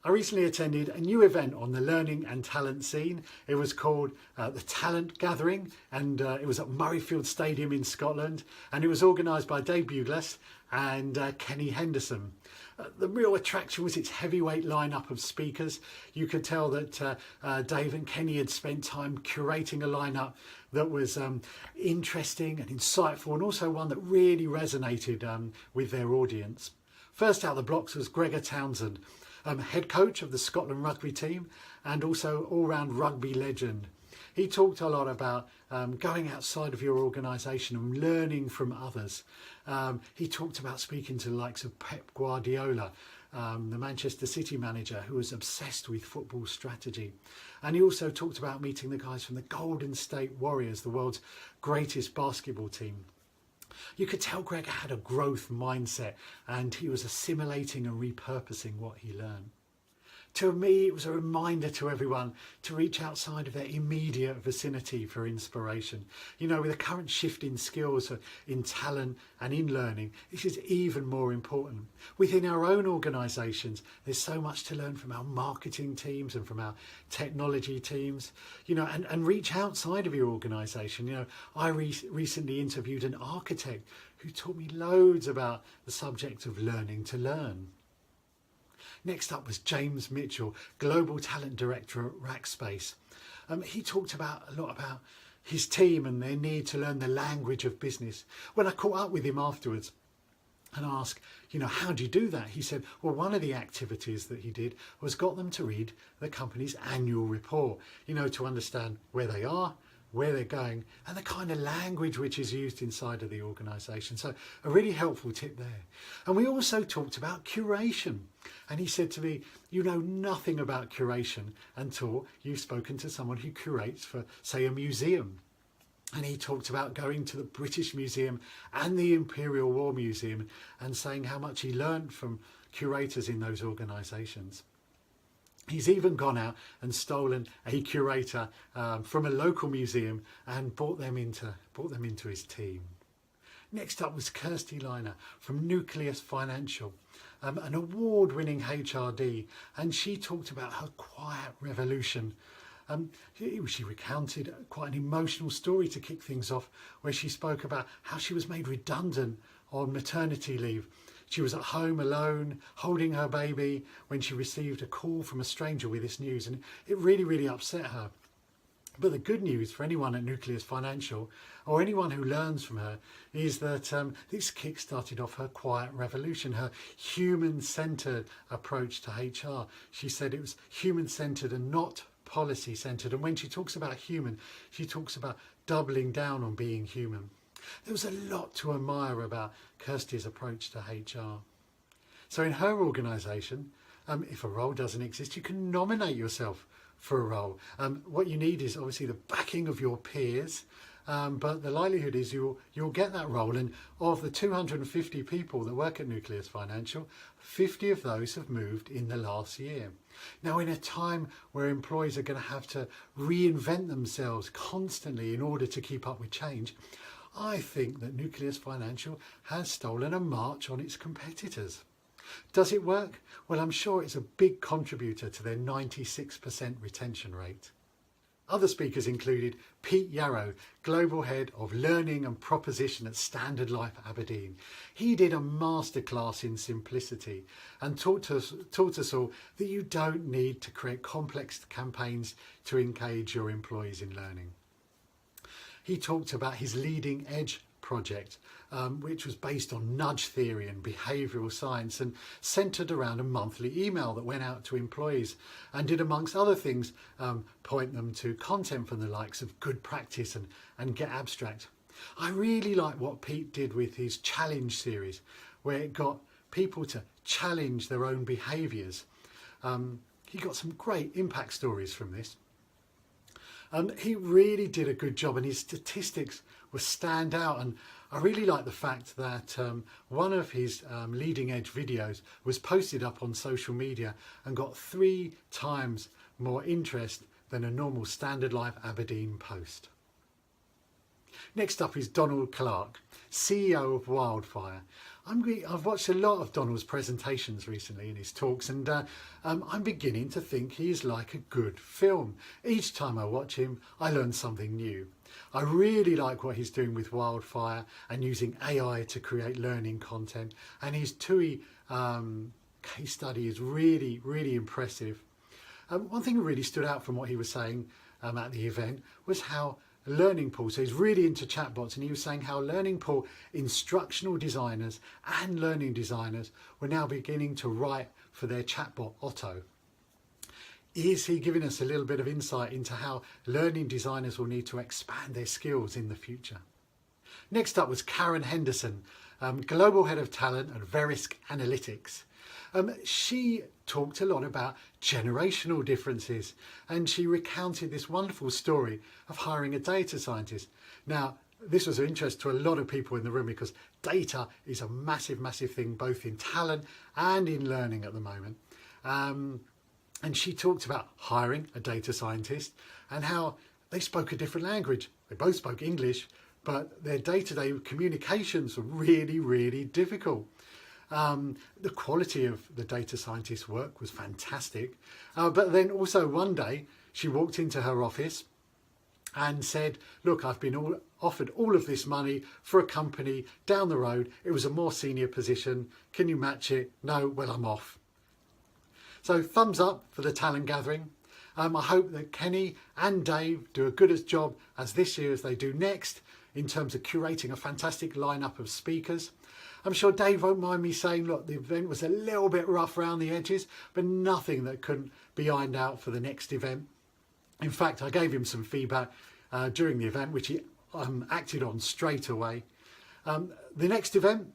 I recently attended a new event on the learning and talent scene. It was called the Talent Gathering, and it was at Murrayfield Stadium in Scotland, and it was organised by Dave Buglas and Kenny Henderson. The real attraction was its heavyweight lineup of speakers. You could tell that Dave and Kenny had spent time curating a lineup that was interesting and insightful, and also one that really resonated with their audience. First out the blocks was Gregor Townsend, head coach of the Scotland rugby team and also all-round rugby legend. He talked a lot about going outside of your organisation and learning from others. He talked about speaking to the likes of Pep Guardiola, the Manchester City manager, who was obsessed with football strategy. And he also talked about meeting the guys from the Golden State Warriors, the world's greatest basketball team. You could tell Gregor had a growth mindset and he was assimilating and repurposing what he learned. To me, it was a reminder to everyone to reach outside of their immediate vicinity for inspiration. You know, with the current shift in skills, in talent and in learning, this is even more important. Within our own organisations, there's so much to learn from our marketing teams and from our technology teams, you know, and reach outside of your organisation. You know, I recently interviewed an architect who taught me loads about the subject of learning to learn. Next up was James Mitchell, Global Talent Director at Rackspace. He talked a lot about his team and their need to learn the language of business. When I caught up with him afterwards and asked, you know, how do you do that? He said, well, one of the activities that he did was got them to read the company's annual report, you know, to understand where they are, where they're going, and the kind of language which is used inside of the organisation. So a really helpful tip there. And we also talked about curation. And he said to me, you know nothing about curation until you've spoken to someone who curates for, say, a museum. And he talked about going to the British Museum and the Imperial War Museum and saying how much he learned from curators in those organisations. He's even gone out and stolen a curator from a local museum and brought them into his team. Next up was Kirsty Liner from Nucleus Financial, an award-winning HRD, and she talked about her quiet revolution. She recounted quite an emotional story to kick things off, where she spoke about how she was made redundant on maternity leave. She was at home alone, holding her baby, when she received a call from a stranger with this news, and it really, really upset her. But the good news for anyone at Nucleus Financial, or anyone who learns from her, is that this kick-started off her quiet revolution, her human-centred approach to HR. She said it was human-centred and not policy-centred. And when she talks about human, she talks about doubling down on being human. There was a lot to admire about Kirsty's approach to HR. So in her organisation, if a role doesn't exist, you can nominate yourself for a role. What you need is obviously the backing of your peers, but the likelihood is you'll get that role. And of the 250 people that work at Nucleus Financial, 50 of those have moved in the last year. Now, in a time where employees are going to have to reinvent themselves constantly in order to keep up with change, I think that Nucleus Financial has stolen a march on its competitors. Does it work? Well, I'm sure it's a big contributor to their 96% retention rate. Other speakers included Pete Yarrow, Global Head of Learning and Proposition at Standard Life Aberdeen. He did a masterclass in simplicity and taught us all that you don't need to create complex campaigns to engage your employees in learning. He talked about his leading edge project, which was based on nudge theory and behavioural science and centred around a monthly email that went out to employees and did, amongst other things, point them to content from the likes of Good Practice and Get Abstract. I really like what Pete did with his challenge series, where it got people to challenge their own behaviours. He got some great impact stories from this. He really did a good job, and his statistics were stand out. And I really like the fact that one of his leading edge videos was posted up on social media and got 3 times more interest than a normal Standard Life Aberdeen post. Next up is Donald Clark, CEO of Wildfire. I've watched a lot of Donald's presentations recently in his talks, and I'm beginning to think he is like a good film. Each time I watch him, I learn something new. I really like what he's doing with Wildfire and using AI to create learning content, and his TUI case study is really, really impressive. One thing that really stood out from what he was saying at the event was how Learning Pool, so he's really into chatbots, and he was saying how Learning Pool instructional designers and learning designers were now beginning to write for their chatbot Otto. Is he giving us a little bit of insight into how learning designers will need to expand their skills in the future? Next up was Karen Henderson, Global Head of Talent at Verisk Analytics. She talked a lot about generational differences, and she recounted this wonderful story of hiring a data scientist. Now, this was of interest to a lot of people in the room because data is a massive, massive thing both in talent and in learning at the moment. And she talked about hiring a data scientist and how they spoke a different language. They both spoke English, but their day-to-day communications were really, really difficult. The quality of the data scientist's work was fantastic. But then also one day she walked into her office and said, look, I've been offered all of this money for a company down the road. It was a more senior position. Can you match it? No, well, I'm off. So thumbs up for the talent gathering. I hope that Kenny and Dave do a good as job as this year as they do next in terms of curating a fantastic lineup of speakers. I'm sure Dave won't mind me saying, look, the event was a little bit rough around the edges, but nothing that couldn't be ironed out for the next event. In fact, I gave him some feedback during the event, which he acted on straight away. The next event,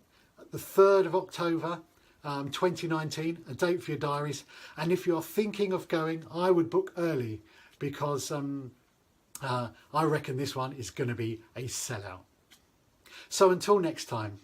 the 3rd of October, 2019, a date for your diaries. And if you're thinking of going, I would book early because I reckon this one is going to be a sellout. So until next time,